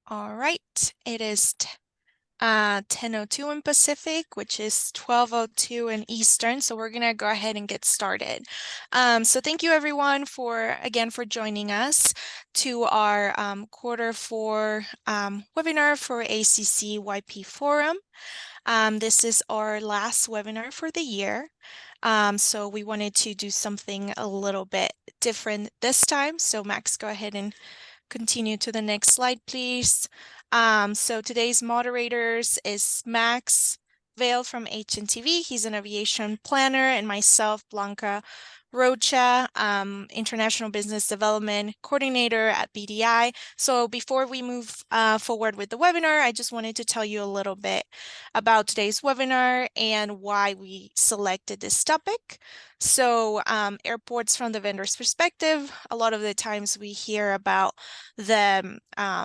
All right, it is 10:02 in Pacific, which is 12:02 in Eastern. So we're gonna go ahead and get started. So thank you everyone for joining us to our quarter 4 webinar for ACC YP Forum. This is our last webinar for the year. So we wanted to do something a little bit different this time. So Max, go ahead and continue to the next slide, please. So today's moderators is Max Vale from HNTV. He's an aviation planner, and myself, Blanca Rocha, International Business Development Coordinator at BDI. So before we move forward with the webinar, I just wanted to tell you a little bit about today's webinar and why we selected this topic. So airports from the vendor's perspective, a lot of the times we hear about the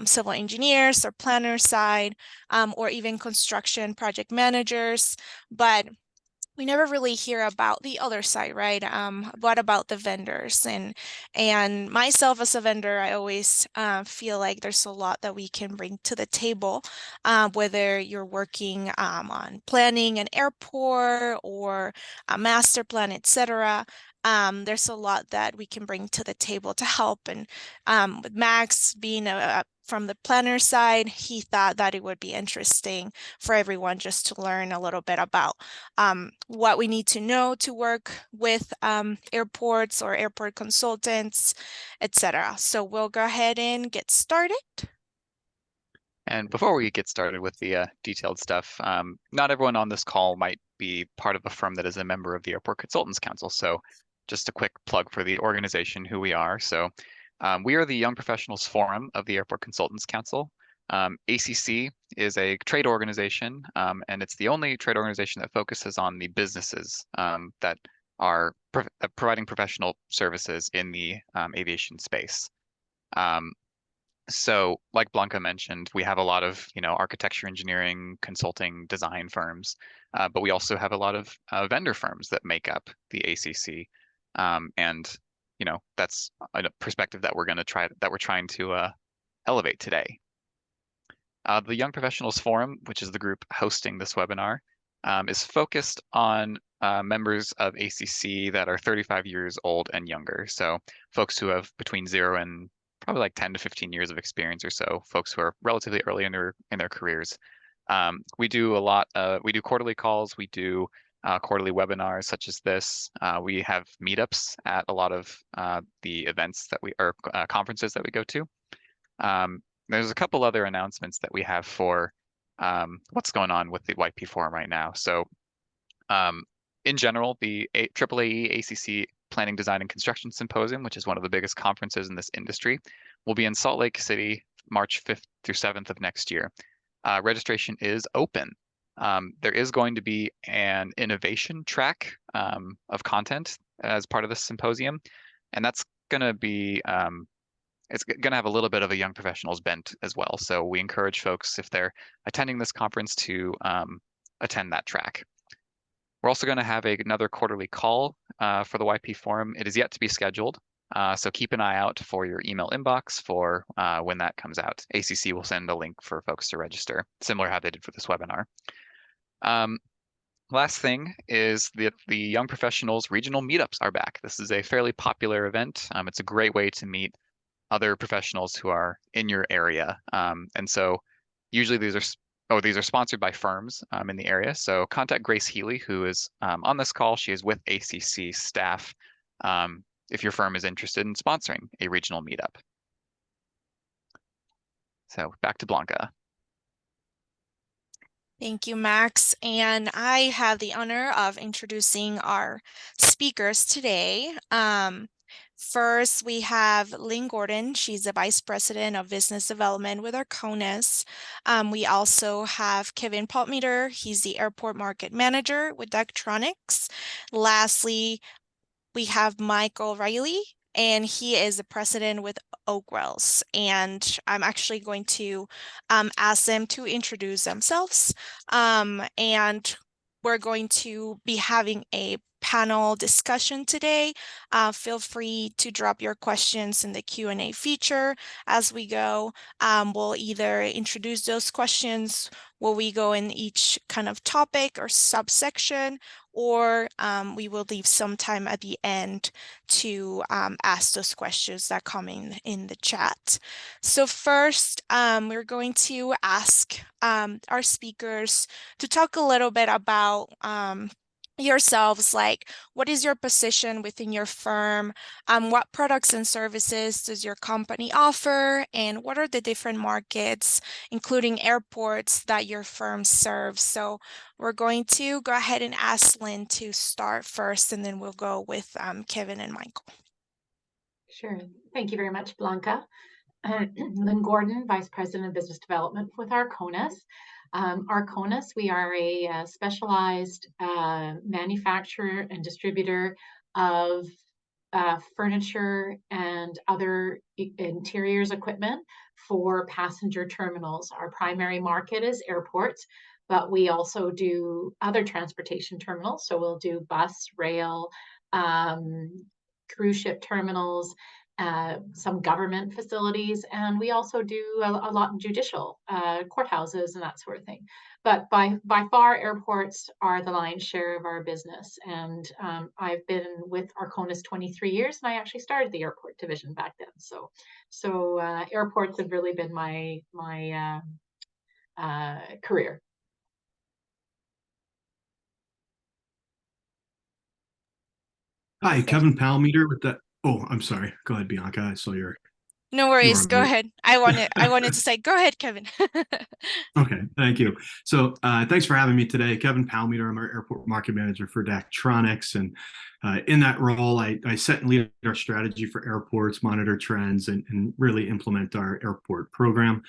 civil engineers or planner side, or even construction project managers, but we never really hear about the other side, right? What about the vendors? And myself as a vendor, I always feel like there's a lot that we can bring to the table, whether you're working on planning an airport or a master plan, etc. There's a lot that we can bring to the table to help. And with Max being from the planner side, he thought that it would be interesting for everyone just to learn a little bit about what we need to know to work with airports or airport consultants, etc. So we'll go ahead and get started. And before we get started with the detailed stuff, not everyone on this call might be part of a firm that is a member of the Airport Consultants Council. So just a quick plug for the organization, who we are. So we are the Young Professionals Forum of the Airport Consultants Council. ACC is a trade organization, and it's the only trade organization that focuses on the businesses that are providing professional services in the aviation space. So, like Blanca mentioned, we have a lot of, architecture, engineering, consulting, design firms, but we also have a lot of vendor firms that make up the ACC, and that's a perspective that we're trying to elevate today. The Young Professionals Forum, which is the group hosting this webinar, is focused on members of ACC that are 35 years old and younger. So folks who have between 0 and probably like 10 to 15 years of experience or so, folks who are relatively early in their careers. We do we do quarterly calls, we do quarterly webinars such as this. We have meetups at a lot of the events or conferences that we go to. There's a couple other announcements that we have for what's going on with the YP Forum right now. So in general, the AAAE ACC Planning, Design, and Construction Symposium, which is one of the biggest conferences in this industry, will be in Salt Lake City, March 5th through 7th of next year. Registration is open. There is going to be an innovation track of content as part of this symposium, and that's going to be it's going to have a little bit of a young professionals bent as well. So we encourage folks, if they're attending this conference, to attend that track. We're also going to have another quarterly call for the YP Forum. It is yet to be scheduled, so keep an eye out for your email inbox for when that comes out. ACC will send a link for folks to register, similar to how they did for this webinar. Last thing is the Young Professionals regional meetups are back. This is a fairly popular event. It's a great way to meet other professionals who are in your area. And so usually these are sponsored by firms in the area. So contact Grace Healy, who is on this call. She is with ACC staff if your firm is interested in sponsoring a regional meetup. So back to Blanca. Thank you, Max. And I have the honor of introducing our speakers today. First, we have Lynn Gordon. She's the Vice President of Business Development with Arcones. We also have Kevin Potmeter. He's the Airport Market Manager with Daktronics. Lastly, we have Michael Riley, and he is the president with Oakwells. And I'm actually going to ask them to introduce themselves. And we're going to be having a panel discussion today. Feel free to drop your questions in the Q&A feature as we go. We'll either introduce those questions while we go in each kind of topic or subsection, or we will leave some time at the end to ask those questions that come in the chat. So first, we're going to ask our speakers to talk a little bit about yourselves, like what is your position within your firm, what products and services does your company offer, and what are the different markets, including airports, that your firm serves. So we're going to go ahead and ask Lynn to start first, and then we'll go with Kevin and Michael. Sure. Thank you very much, Blanca. Lynn Gordon, Vice President of Business Development with Arconis. Arconis, we are a specialized manufacturer and distributor of furniture and other interiors equipment for passenger terminals. Our primary market is airports, but we also do other transportation terminals. So we'll do bus, rail, cruise ship terminals, some government facilities, and we also do a lot in judicial courthouses and that sort of thing. But by far, airports are the lion's share of our business. And I've been with Arconis 23 years, and I actually started the airport division back then. So airports have really been my career. Hi, Kevin Palmeter with the. Oh, I'm sorry. Go ahead, Bianca. I saw No you were worries. on Go mute. ahead. I wanted to say, go ahead, Kevin. Okay, thank you. So, thanks for having me today, Kevin Palmeter. I'm our airport market manager for Daktronics, and in that role, I set and lead our strategy for airports, monitor trends, and really implement our airport program,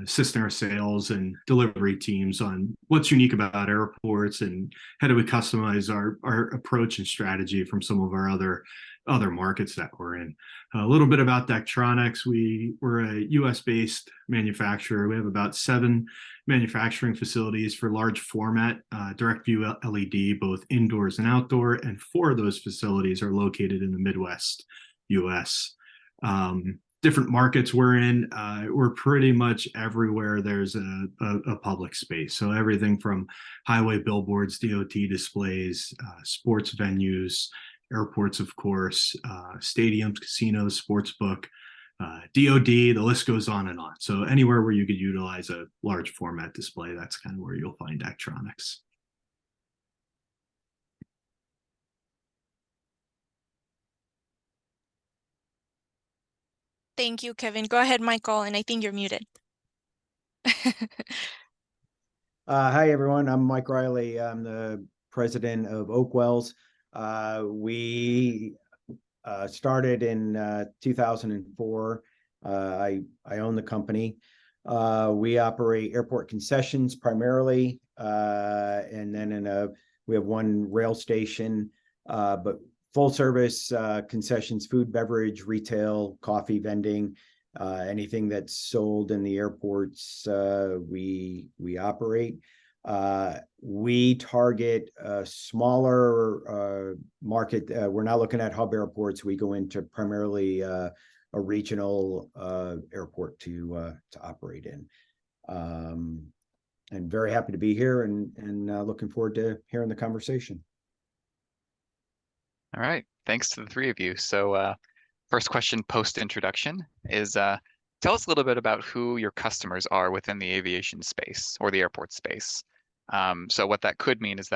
assisting our sales and delivery teams on what's unique about airports and how do we customize our approach and strategy from some of our other markets that we're in. A little bit about Daktronics. We're a US-based manufacturer. We have about 7 manufacturing facilities for large format direct view LED, both indoors and outdoor, and 4 of those facilities are located in the Midwest US. Different markets we're in, we're pretty much everywhere there's a public space. So everything from highway billboards, DOT displays, sports venues, airports, of course, stadiums, casinos, sportsbook, DOD, the list goes on and on. So anywhere where you could utilize a large format display, that's kind of where you'll find Daktronics. Thank you, Kevin. Go ahead, Michael, and I think you're muted. Hi, everyone. I'm Mike Riley. I'm the president of Oakwells. We started in 2004. I own the company. We operate airport concessions primarily, and then we have one rail station, but full service concessions, food, beverage, retail, coffee vending, anything that's sold in the airports, we operate. We target a smaller market. We're not looking at hub airports. We go into primarily a regional airport to operate in. And very happy to be here and looking forward to hearing the conversation. All right. Thanks to the 3 of you. So first question post-introduction is tell us a little bit about who your customers are within the aviation space or the airport space. So what that could mean is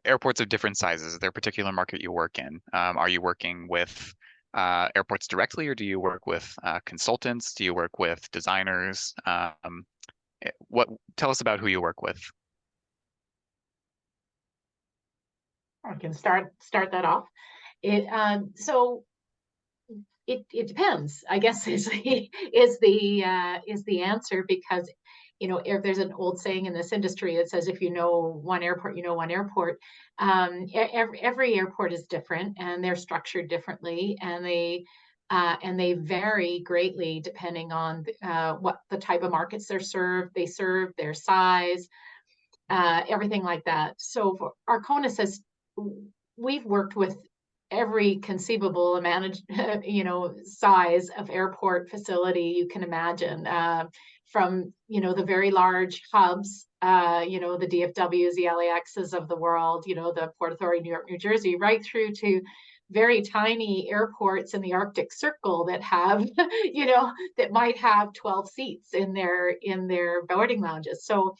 airports of different sizes. Is there a particular market you work in? Are you working with airports directly, or do you work with consultants? Do you work with designers? Tell us about who you work with. I can start that off. So it depends, I guess, is the answer, because if there's an old saying in this industry that says if you know one airport, you know one airport. Every airport is different, and they're structured differently, and they vary greatly depending on what the type of markets they serve, their size. everything like that. So for Arcona says we've worked with every conceivable size of airport facility you can imagine, from the very large hubs, the DFWs, the LAXs of the world, the Port Authority, New York, New Jersey, right through to very tiny airports in the Arctic Circle that have, that might have 12 seats in their boarding lounges. So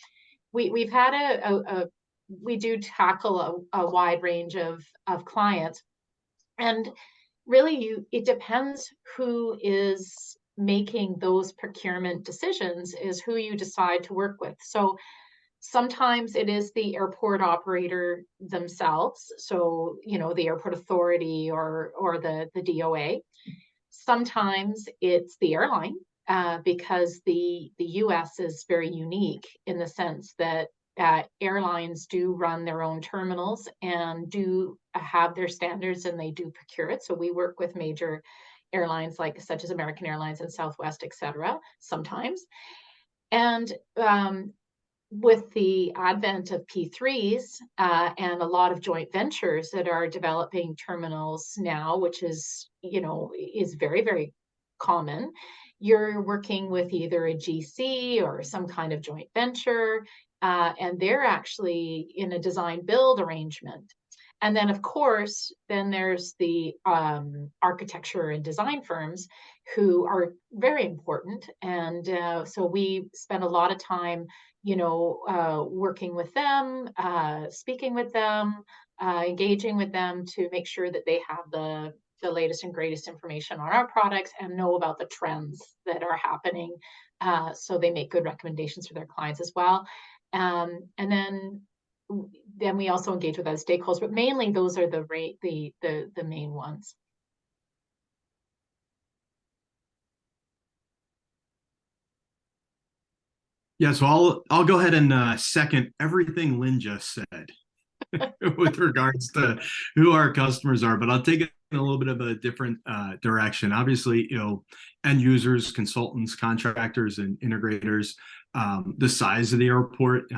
we've had we do tackle a wide range of clients, and really it depends who is making those procurement decisions is who you decide to work with. So sometimes it is the airport operator themselves, so the airport authority or the DOA. Sometimes it's the airline, because the US is very unique in the sense that airlines do run their own terminals and do have their standards, and they do procure it. So we work with major airlines such as American Airlines and Southwest, et cetera, sometimes. And with the advent of P3s, and a lot of joint ventures that are developing terminals now, which is very, very common, you're working with either a GC or some kind of joint venture, and they're actually in a design build arrangement. And then, of course, then there's the architecture and design firms who are very important. And so we spend a lot of time, working with them, speaking with them, engaging with them to make sure that they have the latest and greatest information on our products and know about the trends that are happening, so they make good recommendations for their clients as well. And then we also engage with other stakeholders, but mainly those are the main ones. Yeah, so I'll go ahead and second everything Lynn just said with regards to who our customers are, but I'll take it in a little bit of a different direction. Obviously, end users, consultants, contractors, and integrators. The size of the airport,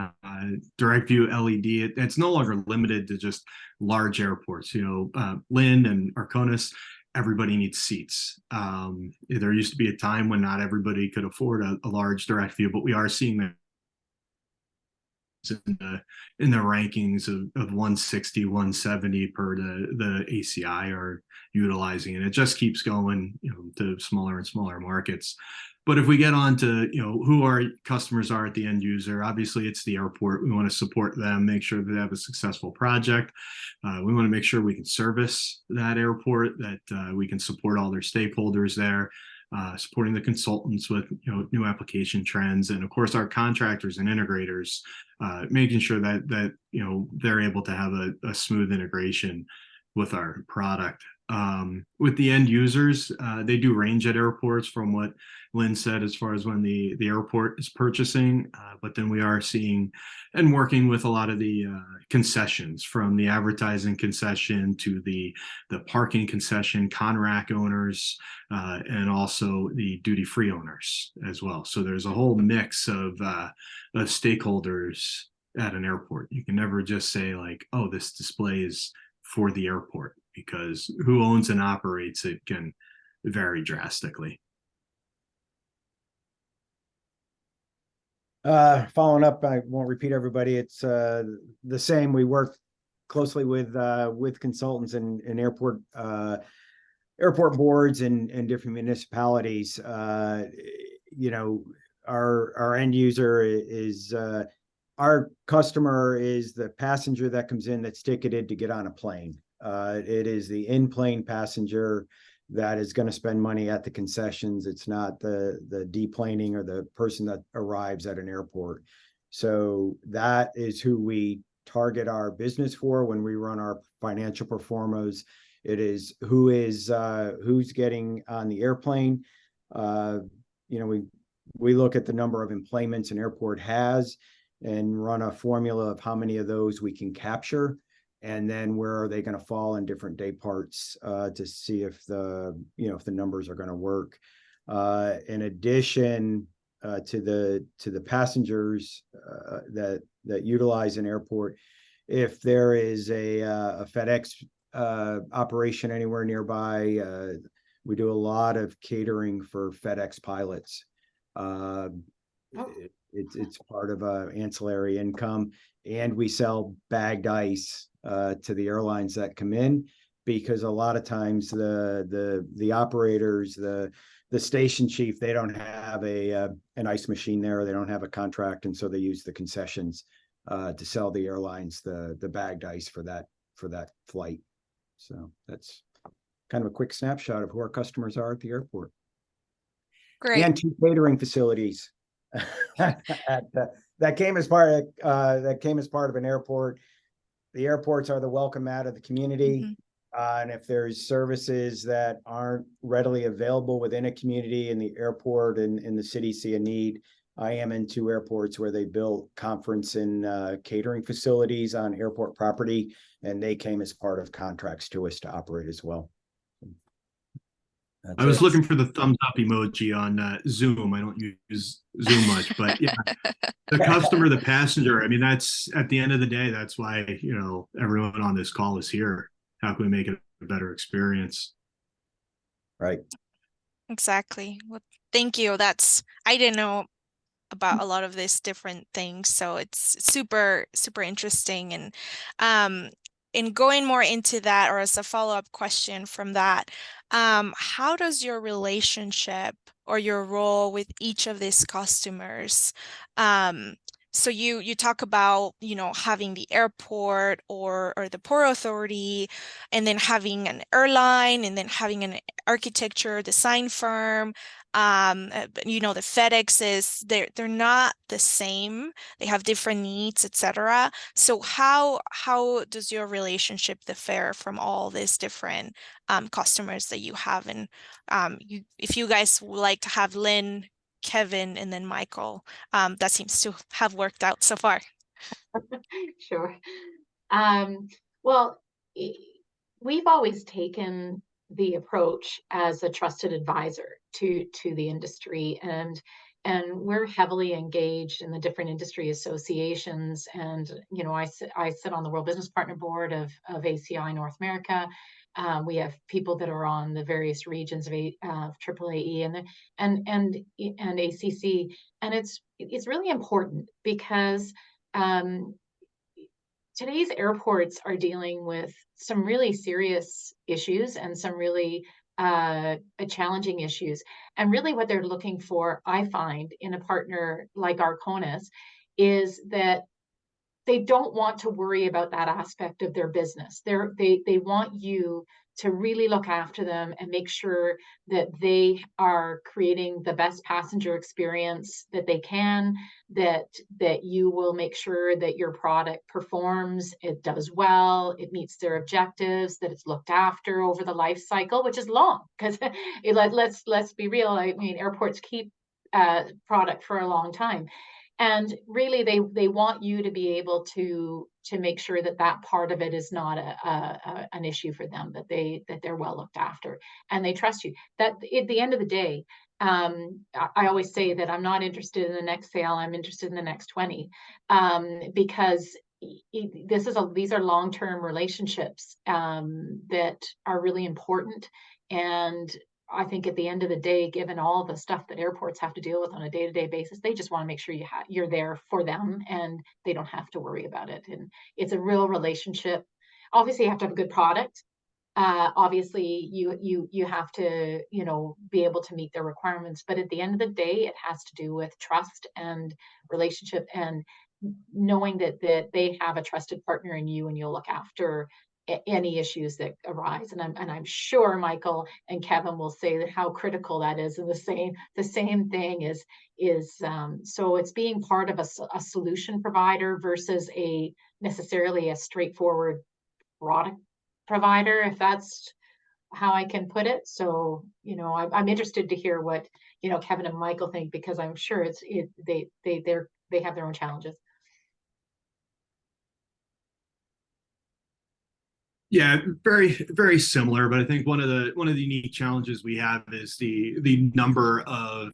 direct view LED, it's no longer limited to just large airports. Lynn and Arconis, everybody needs seats. There used to be a time when not everybody could afford a large direct view, but we are seeing that in the rankings of 160, 170 per the ACI are utilizing, and it just keeps going, to smaller and smaller markets. But if we get on to who our customers are at the end user, obviously it's the airport. We want to support them, make sure that they have a successful project. We want to make sure we can service that airport, that we can support all their stakeholders there. Supporting the consultants with new application trends, and of course our contractors and integrators, making sure that they're able to have a smooth integration with our product. With the end users, they do range at airports from what Lynn said as far as when the airport is purchasing, but then we are seeing and working with a lot of the concessions, from the advertising concession to the parking concession, con-rack owners, and also the duty-free owners as well. So there's a whole mix of stakeholders at an airport. You can never just say oh, this display is for the airport, because who owns and operates it can vary drastically. Following up, I won't repeat everybody. It's the same. We work closely with consultants and airport boards and different municipalities. Our end user is our customer is the passenger that comes in that's ticketed to get on a plane. It is the in-plane passenger that is going to spend money at the concessions. It's not the deplaning or the person that arrives at an airport. So that is who we target our business for when we run our financial performance. It is who's getting on the airplane. We look at the number of employments an airport has and run a formula of how many of those we can capture, and then where are they going to fall in different day parts, to see if the numbers are going to work. In addition to the passengers that that utilize an airport. If there is a FedEx operation anywhere nearby, we do a lot of catering for FedEx pilots. It's part of ancillary income, and we sell bagged ice to the airlines that come in, because a lot of times the operators, the station chief, they don't have an ice machine there, they don't have a contract, and so they use the concessions to sell the airlines the bagged ice for that flight. So that's kind of a quick snapshot of who our customers are at the airport. Great. And 2 catering facilities that came as part of an airport. The airports are the welcome mat of the community. Mhm. And if there's services that aren't readily available within a community, and the airport and the city see a need, I am in 2 airports where they built conference and catering facilities on airport property, and they came as part of contracts to us to operate as well. I was looking for the thumbs up emoji on Zoom. I don't use Zoom much, but yeah, the customer, the passenger. I mean, that's at the end of the day, that's why, everyone on this call is here. How can we make it a better experience? Right. Exactly. Well, thank you. I didn't know about a lot of these different things, so it's super, super interesting. And in going more into that, or as a follow-up question from that, how does your relationship or your role with each of these customers, so you talk about, having the airport or the Port Authority, and then having an airline, and then having an architecture design firm. The FedExes, they're not the same. They have different needs, etc. So how does your relationship differ from all these different customers that you have? And if you guys would like to have Lynn, Kevin, and then Michael, that seems to have worked out so far. Sure. Well, we've always taken the approach as a trusted advisor to the industry, and we're heavily engaged in the different industry associations. And I sit on the World Business Partner Board of ACI North America. We have people that are on the various regions of AAAE and ACC, and it's really important because today's airports are dealing with some really serious issues and some really challenging issues. And really what they're looking for, I find, in a partner like Arconas, is that they don't want to worry about that aspect of their business. They want you to really look after them and make sure that they are creating the best passenger experience that they can, that you will make sure that your product performs, it does well, it meets their objectives, that it's looked after over the life cycle, which is long, because let's be real. I mean, airports keep product for a long time. And really, they want you to be able to make sure that that part of it is not an issue for them, that they're well looked after, and they trust you. That at the end of the day, I always say that I'm not interested in the next sale. I'm interested in the next 20, because these are long-term relationships that are really important. And I think at the end of the day, given all the stuff that airports have to deal with on a day-to-day basis, they just want to make sure you're there for them and they don't have to worry about it. And it's a real relationship. Obviously, you have to have a good product. Obviously, you have to be able to meet their requirements. But at the end of the day, it has to do with trust and relationship, and knowing that they have a trusted partner in you, and you'll look after any issues that arise. And I'm sure Michael and Kevin will say that how critical that is. And the same thing is so it's being part of a solution provider versus necessarily a straightforward product provider, if that's how I can put it. So I'm interested to hear what Kevin and Michael think, because I'm sure they have their own challenges. Yeah, very similar, but I think one of the unique challenges we have is the number of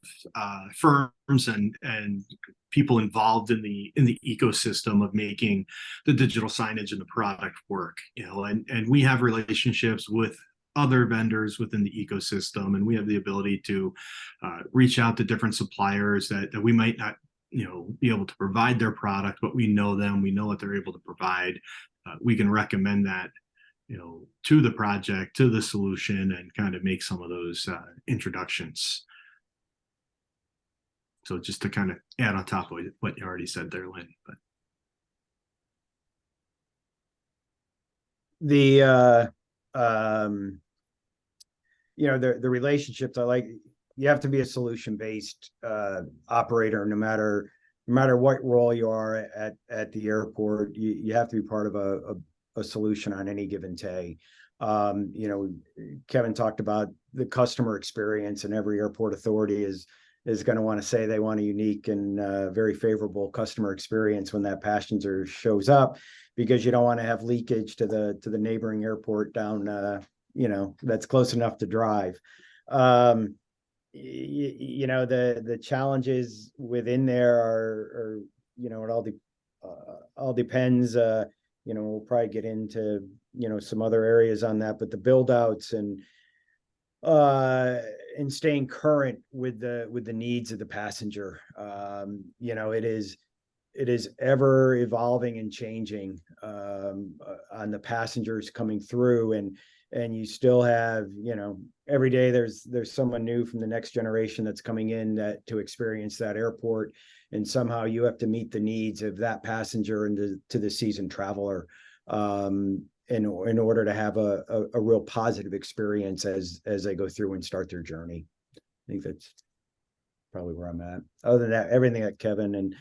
firms and people involved in the ecosystem of making the digital signage and the product work. And we have relationships with other vendors within the ecosystem, and we have the ability to reach out to different suppliers that we might not be able to provide their product, but we know them, we know what they're able to provide. We can recommend that to the project, to the solution, and kind of make some of those introductions. So just to kind of add on top of what you already said there, Lynn. But The the relationships I like, you have to be a solution based operator, no matter what role you are at the airport. You have to be part of a solution on any given day. Kevin talked about the customer experience, and every airport authority is going to want to say they want a unique and very favorable customer experience when that passenger shows up, because you don't want to have leakage to the neighboring airport down that's close enough to drive. The challenges within there are it all depends. We'll probably get into some other areas on that, but the build outs and staying current with the needs of the passenger. It is ever evolving and changing on the passengers coming through, and you still have every day there's someone new from the next generation that's coming in to experience that airport, and somehow you have to meet the needs of that passenger and to the seasoned traveler in order to have a real positive experience as they go through and start their journey. I think that's probably where I'm at. Other than that, everything that Kevin and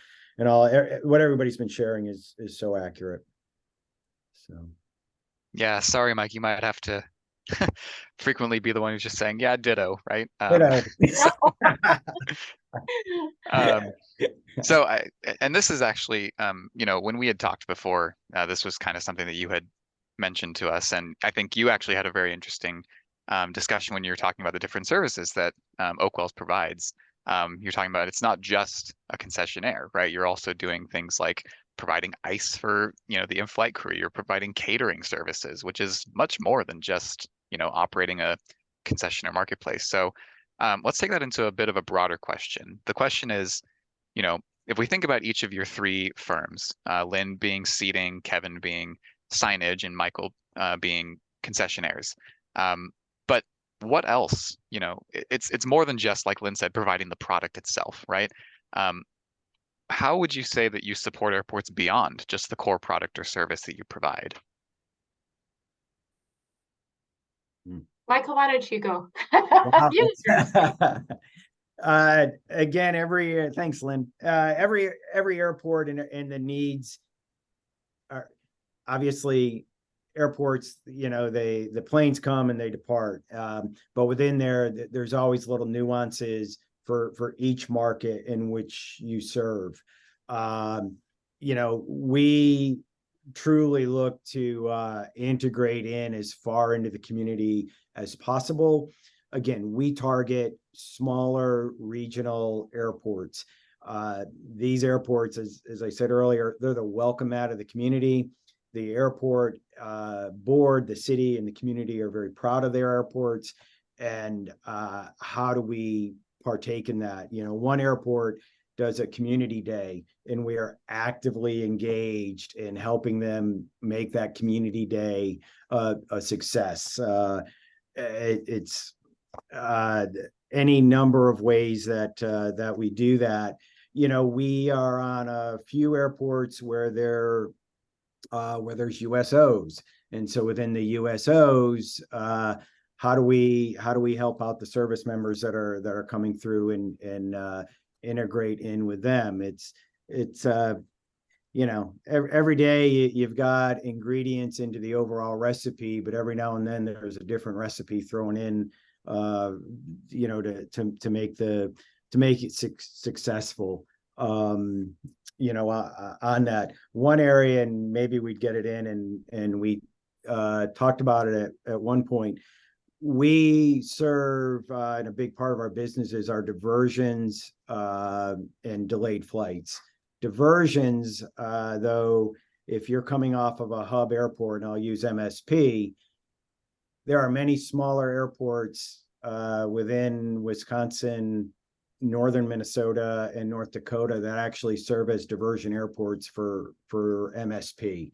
all what everybody's been sharing is so accurate. So Yeah, sorry, Mike, you might have to frequently be the one who's just saying, yeah, ditto, right? So, um, so and this is actually, when we had talked before, this was kind of something that you had mentioned to us, and I think you actually had a very interesting discussion when you were talking about the different services that Oakwells provides. You're talking about it's not just a concessionaire, right? You're also doing things like providing ice for, the in-flight crew. You're providing catering services, which is much more than just, operating a concessionaire marketplace. So let's take that into a bit of a broader question. The question is, if we think about each of your three firms, Lynn being seating, Kevin being signage, and Michael being concessionaires, but what else? It's more than just, like Lynn said, providing the product itself, right? How would you say that you support airports beyond just the core product or service that you provide? Michael, why don't you go? wow. You Again, thanks, Lynn. Every airport and the needs are obviously airports. The planes come and they depart, but within there's always little nuances for each market in which you serve. We truly look to integrate in as far into the community as possible. Again, we target smaller regional airports. These airports, as I said earlier, they're the welcome mat of the community. The airport board, the city, and the community are very proud of their airports. And how do we partake in that? One airport does a community day, and we are actively engaged in helping them make that community day a success. It's any number of ways that we do that. We are on a few airports where there's USOs, and so within the USOs, how do we help out the service members that are coming through and integrate in with them? It's every day you've got ingredients into the overall recipe, but every now and then there's a different recipe thrown in to make it successful. On that one area, and maybe we'd get it in and we talked about it at one point. We serve, and a big part of our business is our diversions and delayed flights. Diversions, though, if you're coming off of a hub airport, and I'll use MSP, there are many smaller airports within Wisconsin, northern Minnesota, and North Dakota that actually serve as diversion airports for MSP.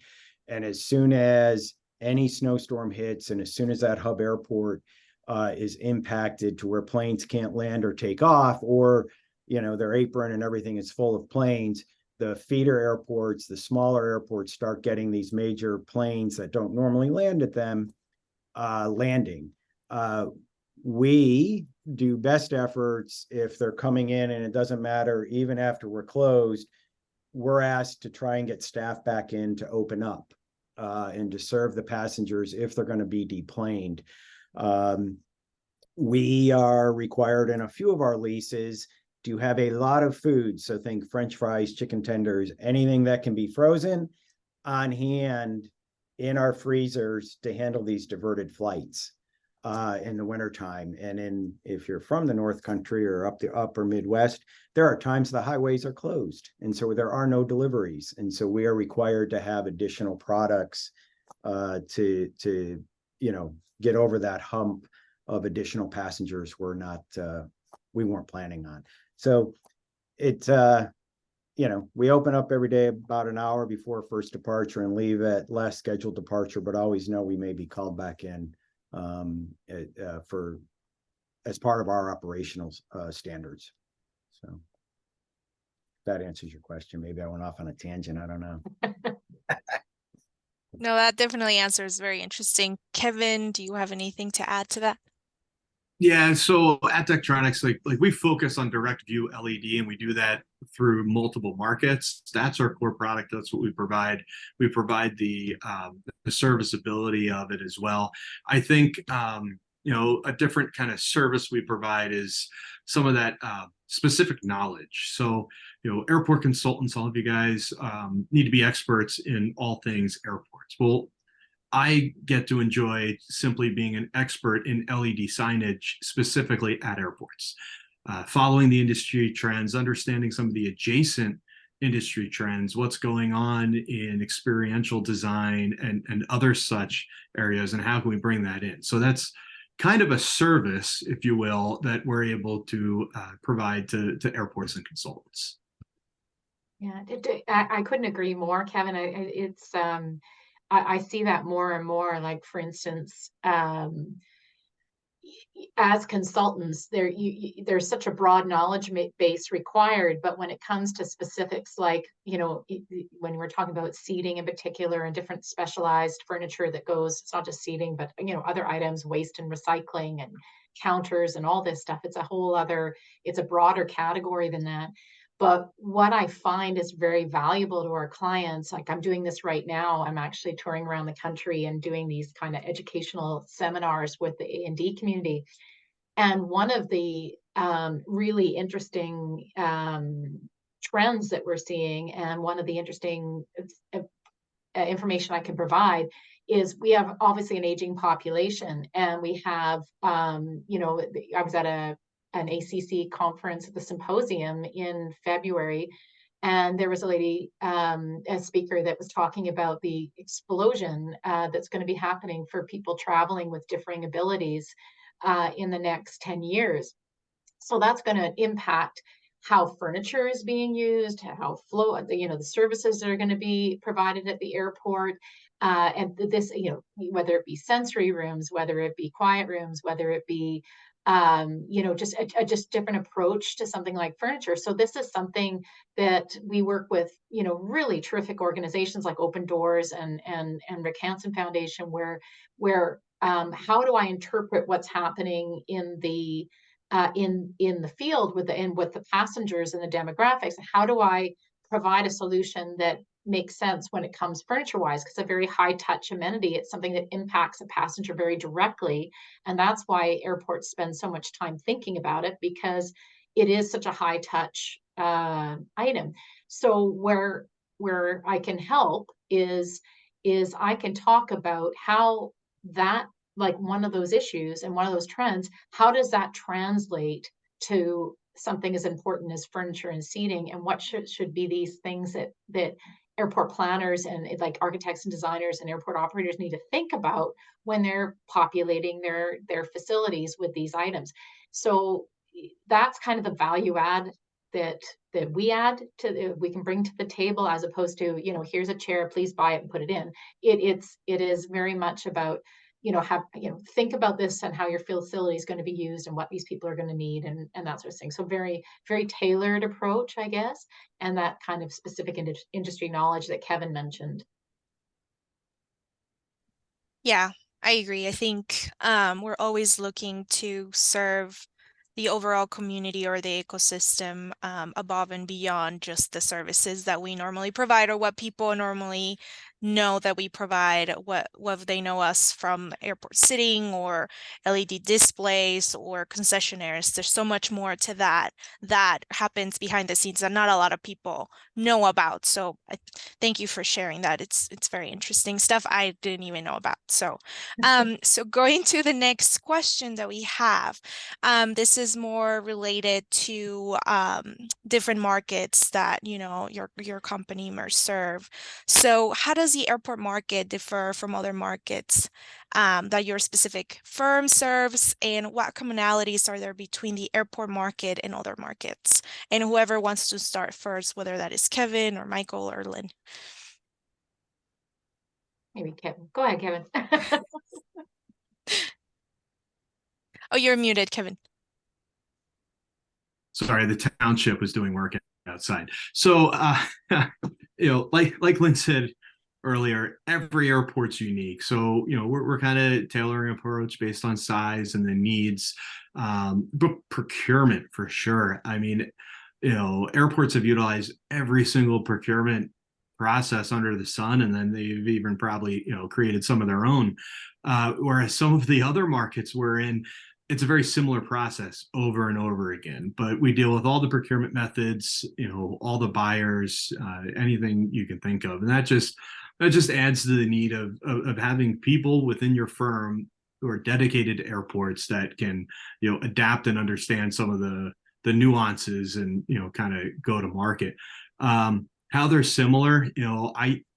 And as soon as any snowstorm hits, and as soon as that hub airport is impacted to where planes can't land or take off, or their apron and everything is full of planes, the feeder airports, the smaller airports, start getting these major planes that don't normally land at them landing. We do best efforts if they're coming in, and it doesn't matter, even after we're closed, we're asked to try and get staff back in to open up and to serve the passengers if they're going to be deplaned. We are required in a few of our leases to have a lot of food. So think French fries, chicken tenders, anything that can be frozen on hand in our freezers to handle these diverted flights in the wintertime. And if you're from the North Country or up the upper Midwest, there are times the highways are closed. And so there are no deliveries. And so we are required to have additional products to get over that hump of additional passengers we weren't planning on. So we open up every day about an hour before first departure and leave at last scheduled departure, but always know we may be called back in as part of our operational standards. So that answers your question. Maybe I went off on a tangent. I don't know. No, that definitely answers. Very interesting. Kevin, do you have anything to add to that? Yeah, so at Daktronics, like we focus on direct view LED, and we do that through multiple markets. That's our core product. That's what we provide. We provide the serviceability of it as well. I think a different kind of service we provide is some of that specific knowledge. So airport consultants, all of you guys need to be experts in all things airports. Well, I get to enjoy simply being an expert in LED signage, specifically at airports, following the industry trends, understanding some of the adjacent industry trends, what's going on in experiential design and other such areas, and how can we bring that in. So that's kind of a service, if you will, that we're able to provide to airports and consultants. Yeah, I couldn't agree more, Kevin. I see that more and more. Like, for instance, as consultants, there's such a broad knowledge base required, but when it comes to specifics, like, when we're talking about seating in particular and different specialized furniture that goes, it's not just seating, but, other items, waste and recycling and counters and all this stuff, it's a broader category than that. But what I find is very valuable to our clients, like I'm doing this right now, I'm actually touring around the country and doing these kind of educational seminars with the A&D community. And one of the really interesting trends that we're seeing, and one of the interesting information I can provide, is we have obviously an aging population, and we have, I was at an ACC conference at the symposium in February, and there was a lady, a speaker that was talking about the explosion that's going to be happening for people traveling with differing abilities in the next 10 years. So that's going to impact how furniture is being used, how the services that are going to be provided at the airport. And this, whether it be sensory rooms, whether it be quiet rooms, whether it be just a just different approach to something like furniture. So this is something that we work with, really terrific organizations like Open Doors and Rick Hansen Foundation, where how do I interpret what's happening in the field with the passengers and the demographics? How do I provide a solution that makes sense when it comes furniture wise? Because it's a very high touch amenity. It's something that impacts a passenger very directly. And that's why airports spend so much time thinking about it, because it is such a high touch item. So where I can help is is I can talk about how that, like one of those issues and one of those trends, how does that translate to something as important as furniture and seating, and what should be these things that airport planners and like architects and designers and airport operators need to think about when they're populating their facilities with these items. So that's kind of the value add that we add to, we can bring to the table, as opposed to, here's a chair, please buy it and put it in. It is very much about, think about this and how your facility is going to be used and what these people are going to need, and that sort of thing. So very, very tailored approach, I guess, and that kind of specific industry knowledge that Kevin mentioned. Yeah, I agree. I think we're always looking to serve the overall community or the ecosystem above and beyond just the services that we normally provide or what people normally know that we provide, whether they know us from airport sitting or LED displays or concessionaires. There's so much more to that that happens behind the scenes that not a lot of people know about. So thank you for sharing that. It's very interesting stuff I didn't even know about. So going to the next question that we have, this is more related to different markets that your company may serve. So how does the airport market differ from other markets that your specific firm serves, and what commonalities are there between the airport market and other markets? And whoever wants to start first, whether that is Kevin or Michael or Lynn. Maybe Kevin. Go ahead, Kevin. Oh, you're muted, Kevin. Sorry, the township was doing work outside. So, like Lynn said earlier, every airport's unique. So, we're kind of tailoring approach based on size and the needs. But procurement for sure. I mean, airports have utilized every single procurement process under the sun, and then they've even probably, created some of their own. Whereas some of the other markets we're in, it's a very similar process over and over again, but we deal with all the procurement methods, all the buyers, anything you can think of. And that just adds to the need of having people within your firm who are dedicated to airports that can, adapt and understand some of the nuances and, kind of go to market. How they're similar,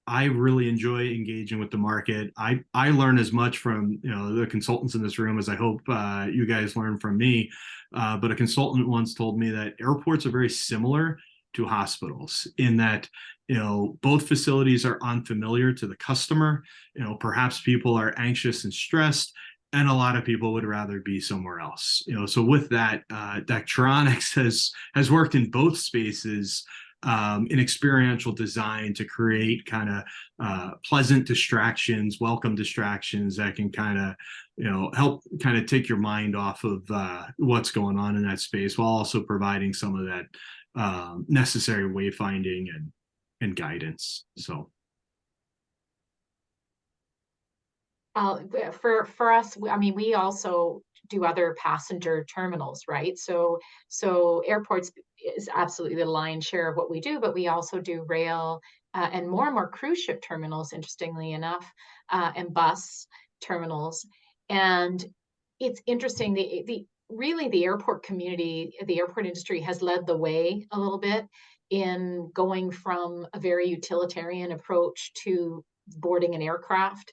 I really enjoy engaging with the market. I learn as much from the consultants in this room as I hope you guys learn from me. But a consultant once told me that airports are very similar to hospitals in that both facilities are unfamiliar to the customer. Perhaps people are anxious and stressed, and a lot of people would rather be somewhere else. So with that, Daktronics has worked in both spaces, in experiential design to create kind of pleasant distractions, welcome distractions that can kind of, help kind of take your mind off of what's going on in that space, while also providing some of that necessary wayfinding and guidance. So. For us, I mean, we also do other passenger terminals, right? So airports is absolutely the lion's share of what we do, but we also do rail and more cruise ship terminals, interestingly enough, and bus terminals. And it's interesting, the really the airport community, the airport industry has led the way a little bit in going from a very utilitarian approach to boarding an aircraft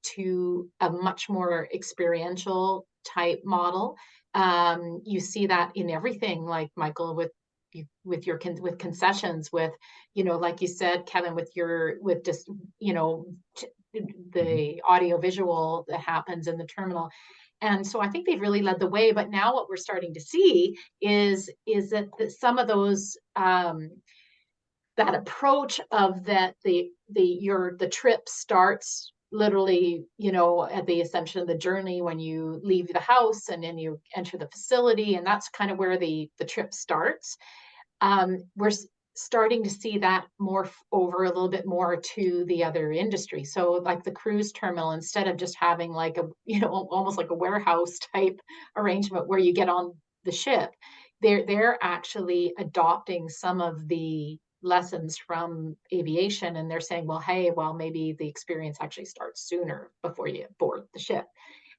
to a much more experiential type model. You see that in everything, like Michael, with concessions, with like you said, Kevin, with just the audio visual that happens in the terminal. And so I think they've really led the way. But now what we're starting to see is that some of those that approach of that the trip starts literally, at the assumption of the journey when you leave the house and then you enter the facility, and that's kind of where the trip starts. We're starting to see that morph over a little bit more to the other industry. So like the cruise terminal, instead of just having like almost like a warehouse type arrangement where you get on the ship, they're actually adopting some of the lessons from aviation, and they're saying, well, hey, well, maybe the experience actually starts sooner before you board the ship.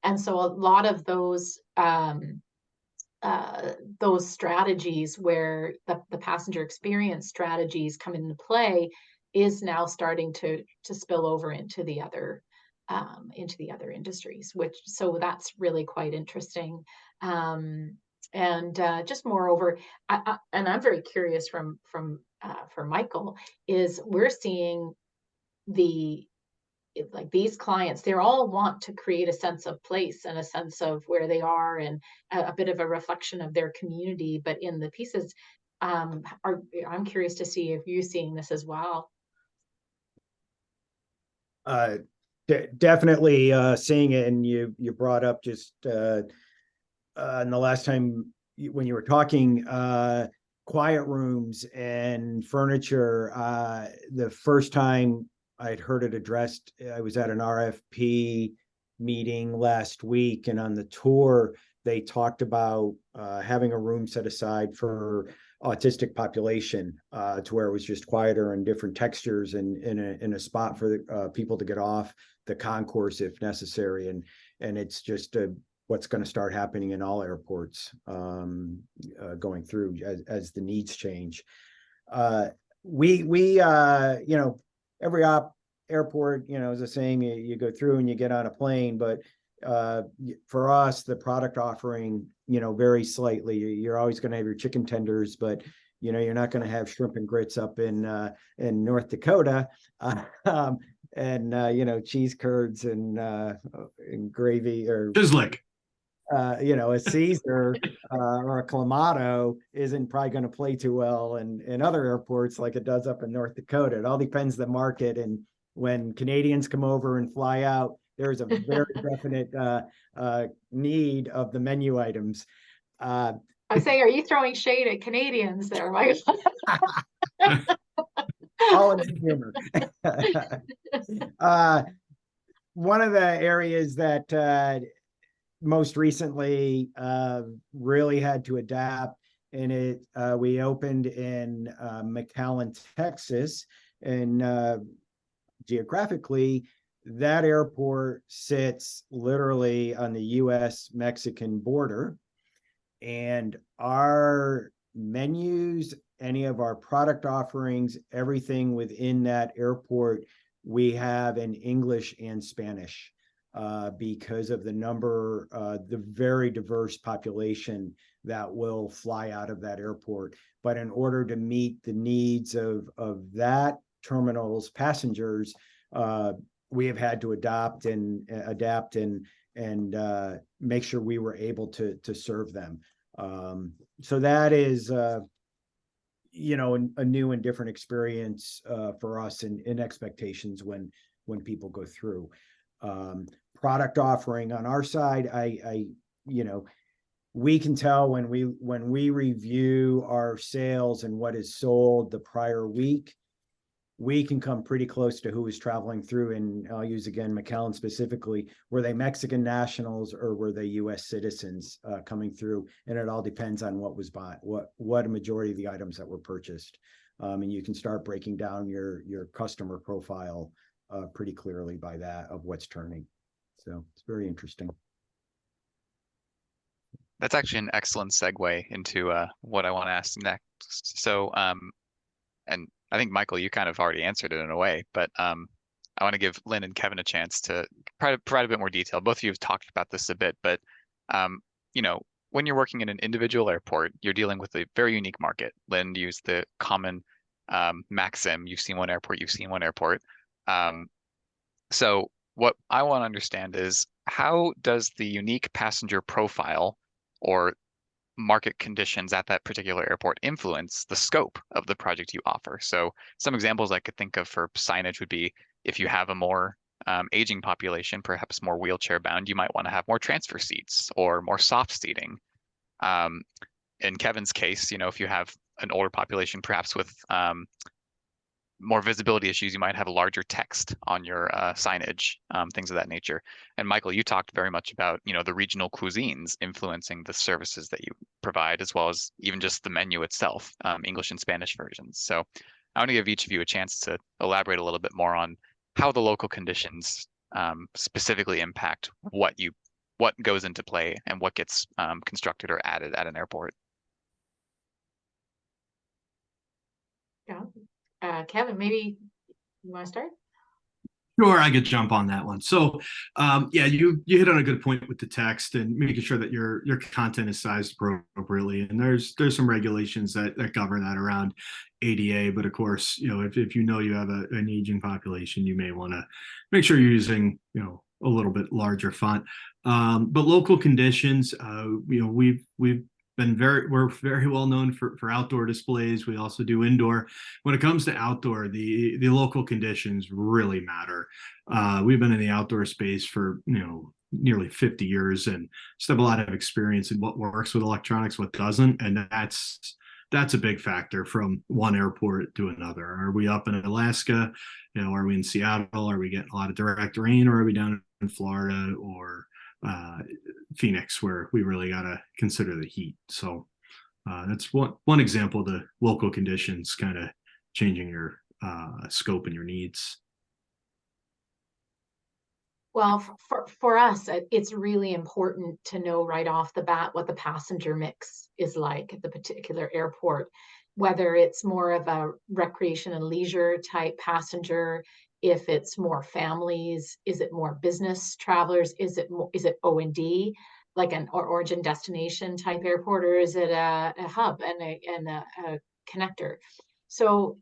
And so a lot of those strategies where the passenger experience strategies come into play is now starting to spill over into the other industries, which so that's really quite interesting. And just moreover, and I'm very curious for Michael, is we're seeing the like these clients, they all want to create a sense of place and a sense of where they are and a bit of a reflection of their community. But in the pieces, I'm curious to see if you're seeing this as well. Uh, Definitely seeing it, and you brought up just in the last time when you were talking quiet rooms and furniture. The first time I'd heard it addressed, I was at an RFP meeting last week, and on the tour they talked about having a room set aside for autistic population, to where it was just quieter and different textures, and in a spot for people to get off the concourse if necessary. And it's just what's going to start happening in all airports going through as the needs change. We every airport, is the same. You go through and you get on a plane, but for us, the product offering, varies slightly. You're always going to have your chicken tenders, but you're not going to have shrimp and grits up in North Dakota, and cheese curds and gravy, or Sizzlick. a Caesar or a Clamato isn't probably going to play too well in other airports like it does up in North Dakota. It all depends the market. And when Canadians come over and fly out, there's a very definite need of the menu items. I say, are you throwing shade at Canadians there, Michael? All in humor. One of the areas that most recently really had to adapt, and we opened in McAllen, Texas, and geographically, that airport sits literally on the US-Mexican border, and our menus, any of our product offerings, everything within that airport, we have in English and Spanish, because of the very diverse population that will fly out of that airport. But in order to meet the needs of that terminal's passengers, we have had to adapt and make sure we were able to serve them. So that is a new and different experience for us, in expectations when people go through. Product offering on our side, we can tell when we review our sales and what is sold the prior week, we can come pretty close to who is traveling through. And I'll use again McAllen specifically. Were they Mexican nationals or were they U.S. citizens coming through? And it all depends on what was bought, what a majority of the items that were purchased. And you can start breaking down your customer profile pretty clearly by that of what's turning. So it's very interesting. That's actually an excellent segue into what I want to ask next. So, and I think Michael, you kind of already answered it in a way, but I want to give Lynn and Kevin a chance to provide a bit more detail. Both of you have talked about this a bit, but when you're working in an individual airport, you're dealing with a very unique market. Lynn used the common maxim: you've seen one airport, you've seen one airport. So what I want to understand is, how does the unique passenger profile or market conditions at that particular airport influence the scope of the project you offer? So some examples I could think of for signage would be, if you have a more aging population, perhaps more wheelchair bound, you might want to have more transfer seats or more soft seating. In Kevin's case, if you have an older population, perhaps with more visibility issues, you might have a larger text on your signage, things of that nature. And Michael, you talked very much about, the regional cuisines influencing the services that you provide, as well as even just the menu itself, English and Spanish versions. So I want to give each of you a chance to elaborate a little bit more on how the local conditions specifically impact what goes into play and what gets constructed or added at an airport. Yeah. Kevin, maybe you want to start? Sure, I could jump on that one. So, yeah, you hit on a good point with the text and making sure that your content is sized appropriately. And there's some regulations that govern that around ADA. But of course, if you know you have an aging population, you may want to make sure you're using a little bit larger font. But local conditions, we've we're very well known for outdoor displays. We also do indoor. When it comes to outdoor, the local conditions really matter. We've been in the outdoor space for nearly 50 years and just have a lot of experience in what works with electronics, what doesn't, and that's a big factor from one airport to another. Are we up in Alaska? Are we in Seattle? Are we getting a lot of direct rain, or are we down in Florida or Phoenix, where we really got to consider the heat? So that's one example of the local conditions kind of changing your scope and your needs. Well, for us, it's really important to know right off the bat what the passenger mix is like at the particular airport, whether it's more of a recreation and leisure type passenger, if it's more families, is it more business travelers, is it O&D, like an origin destination type airport, or is it a hub and a connector? So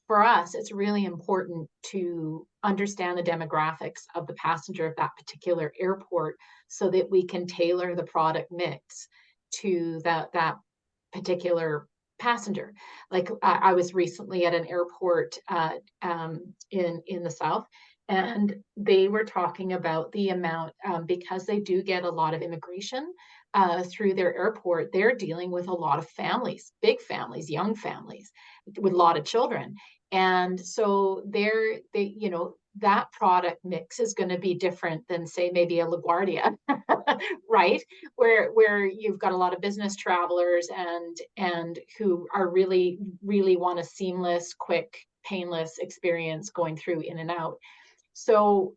for us, it's really important to understand the demographics of the passenger of that particular airport so that we can tailor the product mix to that particular passenger. Like I was recently at an airport in the South, and they were talking about the amount, because they do get a lot of immigration through their airport. They're dealing with a lot of families, big families, young families with a lot of children. And so that product mix is going to be different than, say, maybe a LaGuardia, right? Where you've got a lot of business travelers and who are really want a seamless, quick, painless experience going through in and out. So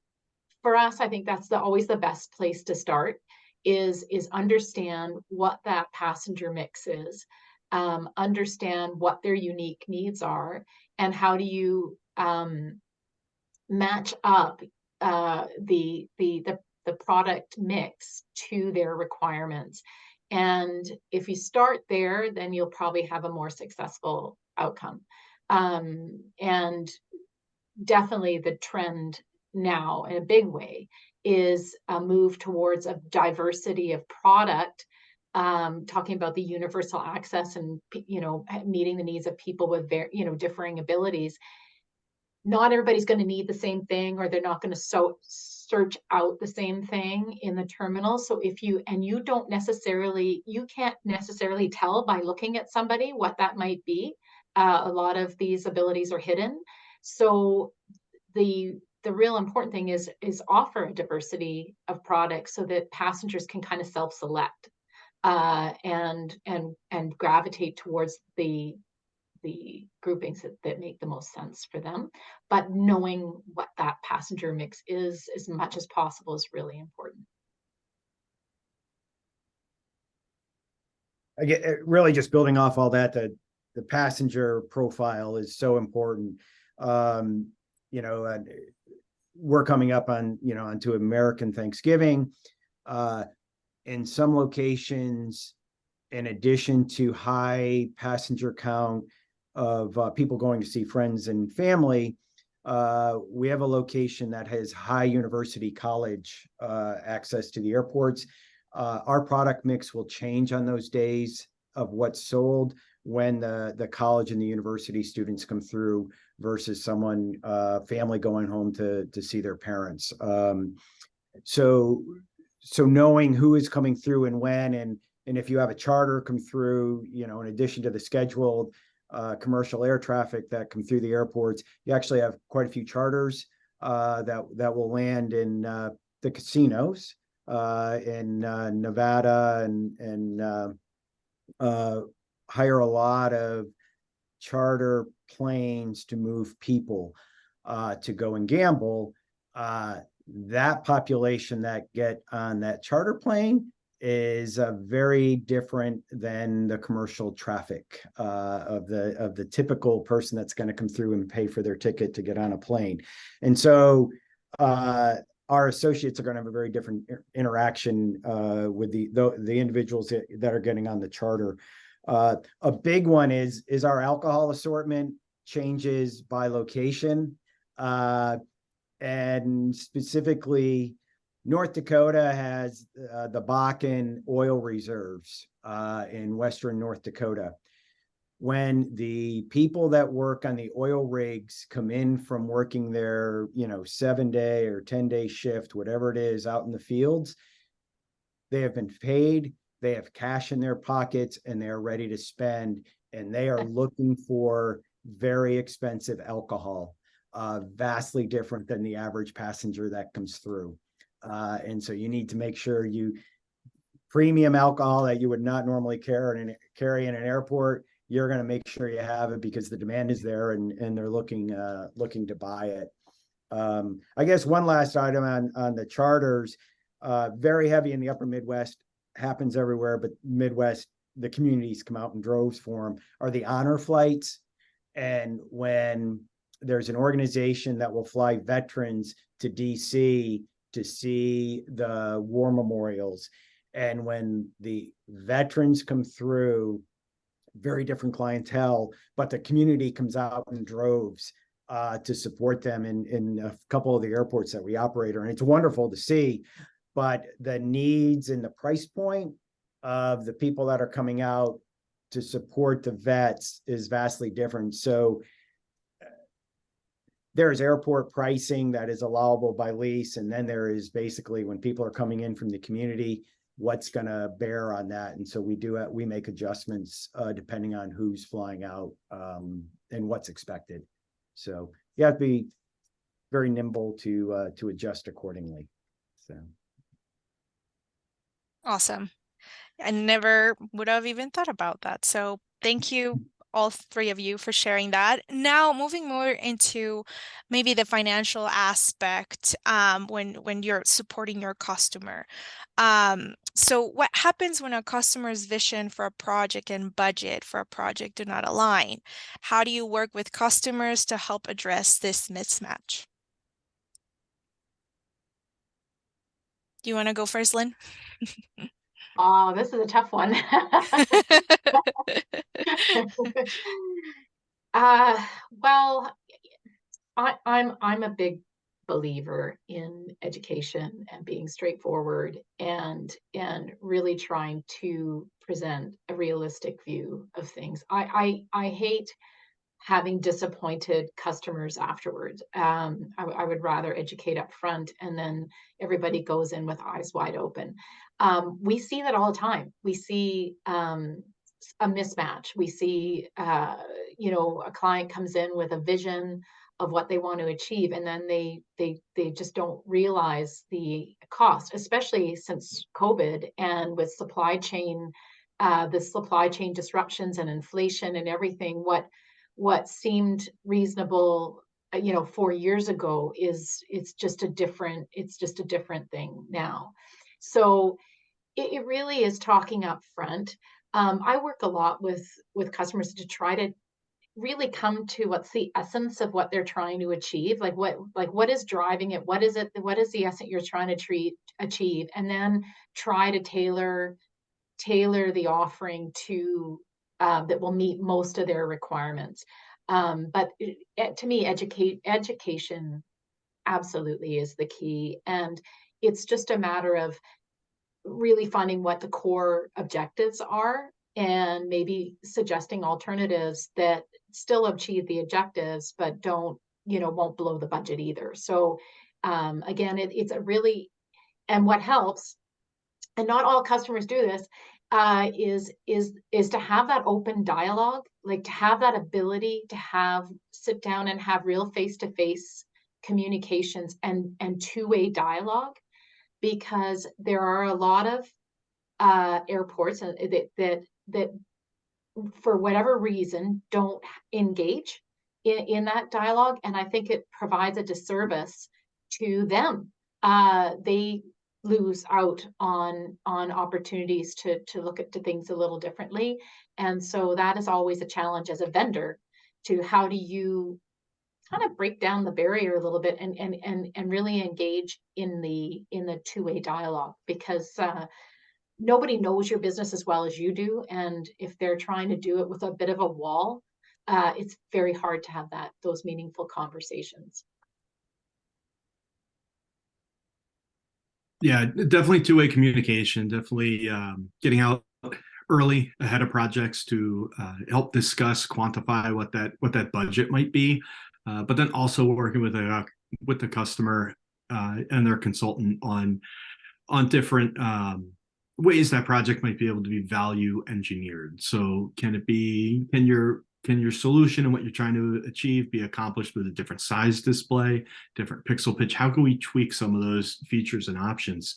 for us, I think that's always the best place to start is understand what that passenger mix is, understand what their unique needs are, and how do you match up the product mix to their requirements. And if you start there, then you'll probably have a more successful outcome. And definitely the trend now in a big way is a move towards a diversity of product, talking about the universal access and meeting the needs of people with differing abilities. Not everybody's going to need the same thing, or they're not going to search out the same thing in the terminal. So you can't necessarily tell by looking at somebody what that might be. A lot of these abilities are hidden. So the real important thing is offer a diversity of products so that passengers can kind of self-select and gravitate towards the groupings that make the most sense for them. But knowing what that passenger mix is as much as possible is really important. I get really just building off all that, the passenger profile is so important. We're coming up on, onto American Thanksgiving. In some locations, in addition to high passenger count of people going to see friends and family, we have a location that has high university college access to the airports. Our product mix will change on those days of what's sold when the college and the university students come through versus someone family going home to see their parents. So knowing who is coming through and when, and if you have a charter come through, in addition to the scheduled commercial air traffic that come through the airports, you actually have quite a few charters that will land in the casinos in Nevada and hire a lot of charter planes to move people to go and gamble, that population that get on that charter plane is very different than the commercial traffic of the typical person that's going to come through and pay for their ticket to get on a plane. And so our associates are going to have a very different interaction with the individuals that are getting on the charter. A big one is our alcohol assortment changes by location. And specifically, North Dakota has the Bakken oil reserves in western North Dakota. When the people that work on the oil rigs come in from working their 7-day or 10-day shift, whatever it is, out in the fields, they have been paid, they have cash in their pockets, and they are ready to spend, and they are looking for very expensive alcohol, vastly different than the average passenger that comes through. And so you need to make sure premium alcohol that you would not normally carry in an airport, you're going to make sure you have it because the demand is there, and they're looking to buy it. I guess one last item on the charters, very heavy in the upper Midwest, happens everywhere, but Midwest, the communities come out in droves for them, are the honor flights. And when there's an organization that will fly veterans to DC to see the war memorials, and when the veterans come through, very different clientele, but the community comes out in droves to support them in a couple of the airports that we operate on. And it's wonderful to see, but the needs and the price point of the people that are coming out to support the vets is vastly different. So there is airport pricing that is allowable by lease, and then there is basically when people are coming in from the community, what's going to bear on that. And so we make adjustments depending on who's flying out and what's expected. So you have to be very nimble to adjust accordingly. So Awesome. I never would have even thought about that. So thank you, all three of you, for sharing that. Now, moving more into maybe the financial aspect when you're supporting your customer. So what happens when a customer's vision for a project and budget for a project do not align? How do you work with customers to help address this mismatch? Do you want to go first, Lynn? Oh, this is a tough one. uh, well, I'm a big believer in education and being straightforward and really trying to present a realistic view of things. I hate having disappointed customers afterwards. I would rather educate up front and then everybody goes in with eyes wide open. We see that all the time. We see a mismatch. We see, a client comes in with a vision of what they want to achieve, and then they just don't realize the cost, especially since COVID and with the supply chain disruptions and inflation and everything. What seemed reasonable 4 years ago it's just a different thing now. So it really is talking up front. I work a lot with customers to try to really come to what's the essence of what they're trying to achieve, like what is driving it, what is the essence you're trying to achieve, and then try to tailor the offering to that will meet most of their requirements. But to me, education absolutely is the key. And it's just a matter of really finding what the core objectives are and maybe suggesting alternatives that still achieve the objectives, but won't blow the budget either. So again, it's a really, and what helps, and not all customers do this, is to have that open dialogue, like to have that ability to sit down and have real face-to-face communications and two-way dialogue, because there are a lot of airports that for whatever reason, don't engage in that dialogue. And I think it provides a disservice to them. They lose out on opportunities to look at to things a little differently. And so that is always a challenge as a vendor to how do you kind of break down the barrier a little bit and really engage in the two-way dialogue, because nobody knows your business as well as you do. And if they're trying to do it with a bit of a wall, it's very hard to have those meaningful conversations. Yeah, definitely two-way communication, definitely getting out early ahead of projects to help discuss, quantify what that budget might be, but then also working with the customer and their consultant on different ways that project might be able to be value engineered. So can your solution and what you're trying to achieve be accomplished with a different size display, different pixel pitch? How can we tweak some of those features and options?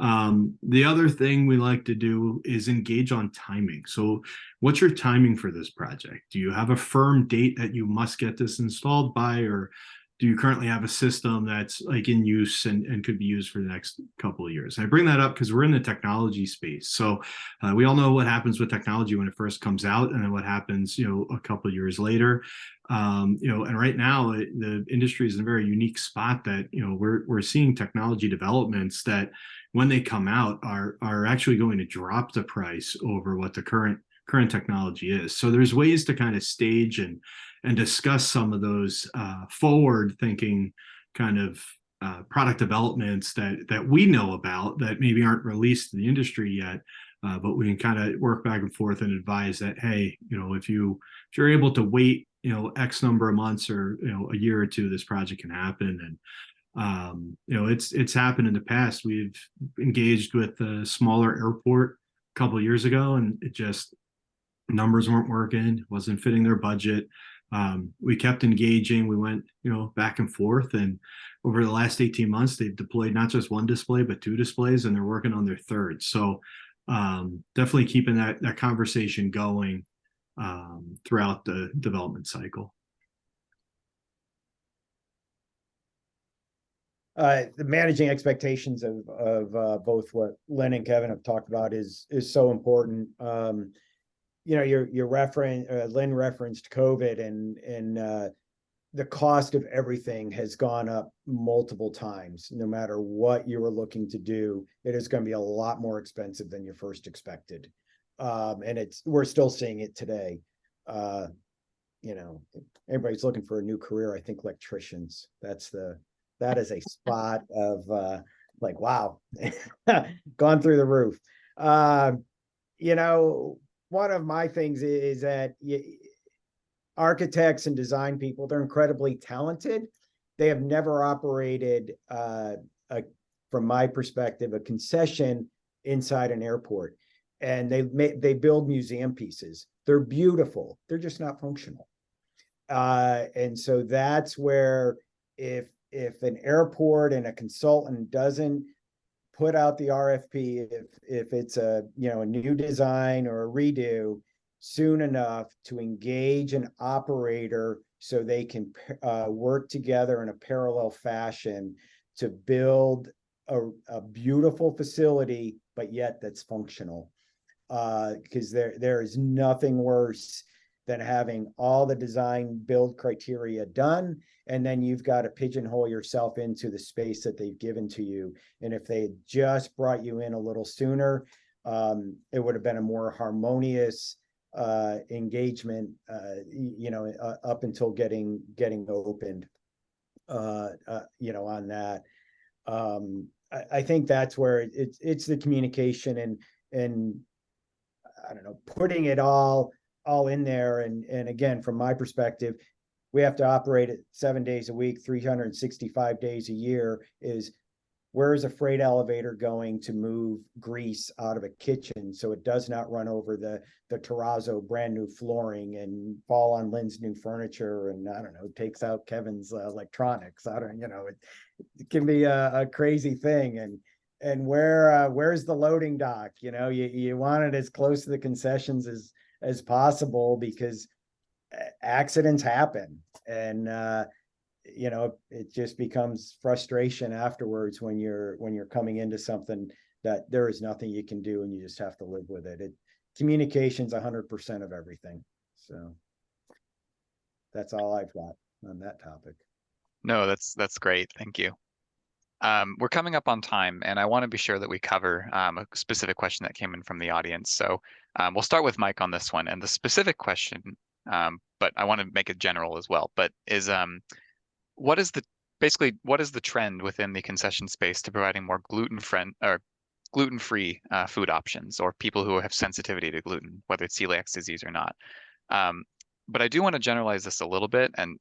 The other thing we like to do is engage on timing. So what's your timing for this project? Do you have a firm date that you must get this installed by, or do you currently have a system that's like in use and could be used for the next couple of years? And I bring that up because we're in the technology space. So we all know what happens with technology when it first comes out, and then what happens, a couple of years later. And right now the industry is in a very unique spot that, we're seeing technology developments that when they come out are actually going to drop the price over what the current technology is. So there's ways to kind of stage and discuss some of those forward thinking kind of product developments that we know about that maybe aren't released to the industry yet, but we can kind of work back and forth and advise that, hey, if you're able to wait X number of months or a year or two, this project can happen. And it's happened in the past. We've engaged with a smaller airport a couple of years ago, and it just numbers weren't working, wasn't fitting their budget. We kept engaging. We went, back and forth. And over the last 18 months, they've deployed not just one display, but two displays, and they're working on their third. So definitely keeping that conversation going throughout the development cycle. The managing expectations of both what Lynn and Kevin have talked about is so important. Your Lynn referenced COVID, and the cost of everything has gone up multiple times. No matter what you were looking to do, it is going to be a lot more expensive than you first expected. And we're still seeing it today. Everybody's looking for a new career. I think electricians, that is a spot of like, wow, gone through the roof. One of my things is that architects and design people, they're incredibly talented. They have never operated, from my perspective, a concession inside an airport. And they build museum pieces. They're beautiful. They're just not functional. And so that's where if an airport and a consultant doesn't put out the RFP, if it's a new design or a redo soon enough to engage an operator so they can work together in a parallel fashion to build a beautiful facility, but yet that's functional. Because there is nothing worse than having all the design build criteria done, and then you've got to pigeonhole yourself into the space that they've given to you. And if they had just brought you in a little sooner, it would have been a more harmonious engagement, up until getting opened, on that. I think that's where it's the communication and I don't know, putting it all in there. And again, from my perspective, we have to operate it 7 days a week, 365 days a year. Is where is a freight elevator going to move grease out of a kitchen so it does not run over the terrazzo brand new flooring and fall on Lynn's new furniture, and I don't know, takes out Kevin's electronics. I don't, it can be a crazy thing. And where's the loading dock? You want it as close to the concessions as possible, because accidents happen. And it just becomes frustration afterwards when you're coming into something that there is nothing you can do and you just have to live with it. Communication's 100% of everything. So that's all I've got on that topic. No, that's great. Thank you. We're coming up on time, and I want to be sure that we cover a specific question that came in from the audience. So we'll start with Mike on this one. And the specific question, but I want to make it general as well, but is what is the basically what is the trend within the concession space to providing more gluten-free food options, or people who have sensitivity to gluten, whether it's celiac disease or not? Um, but I do want to generalize this a little bit, and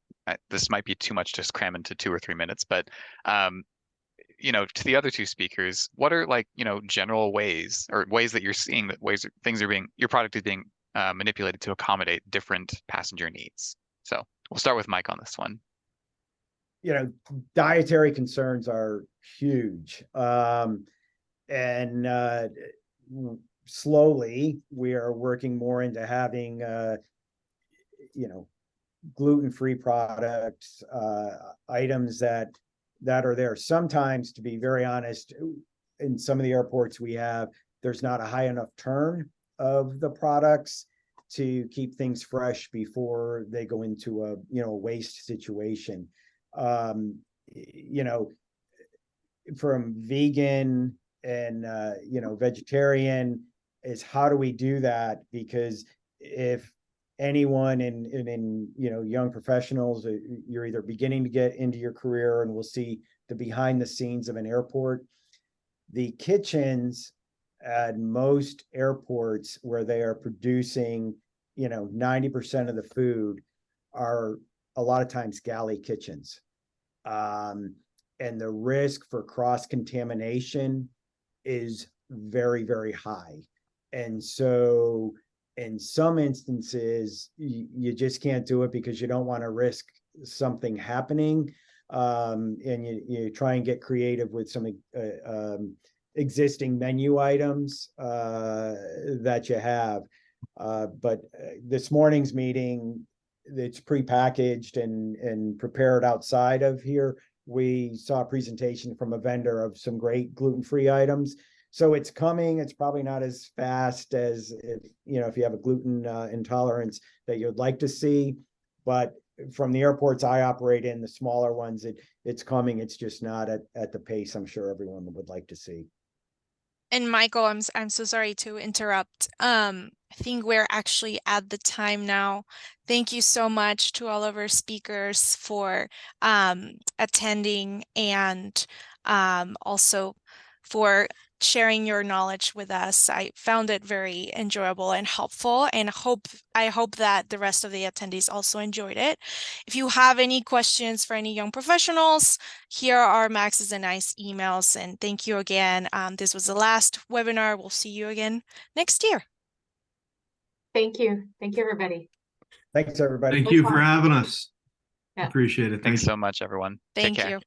this might be too much to cram into 2 or 3 minutes, but um, to the other two speakers, what are, like, general ways, or ways that you're seeing that your product is being manipulated to accommodate different passenger needs? So we'll start with Mike on this one. Dietary concerns are huge. And slowly we are working more into having, gluten-free products, items that are there. Sometimes, to be very honest, in some of the airports there's not a high enough turn of the products to keep things fresh before they go into a waste situation. From vegan and vegetarian, is how do we do that? Because if anyone in young professionals, you're either beginning to get into your career, and we'll see the behind the scenes of an airport. The kitchens at most airports where they are producing 90% of the food are a lot of times galley kitchens. And the risk for cross-contamination is very, very high. And so in some instances, you just can't do it because you don't want to risk something happening. And you try and get creative with some existing menu items that you have. But this morning's meeting, it's prepackaged and prepared outside of here. We saw a presentation from a vendor of some great gluten-free items. So it's coming. It's probably not as fast as if you have a gluten intolerance that you'd like to see. But from the airports I operate in, the smaller ones, it's coming. It's just not at the pace I'm sure everyone would like to see. And Michael, I'm so sorry to interrupt. I think we're actually at the time now. Thank you so much to all of our speakers for attending, and also for sharing your knowledge with us. I found it very enjoyable and helpful, and I hope that the rest of the attendees also enjoyed it. If you have any questions for any young professionals, here are Max's and I's emails, and thank you again. This was the last webinar. We'll see you again next year. Thank you. Thank you, everybody. Thanks, everybody. Thank you for having us. Yeah. Appreciate it. Thanks Thank you. so much, everyone. Take Thank care. you.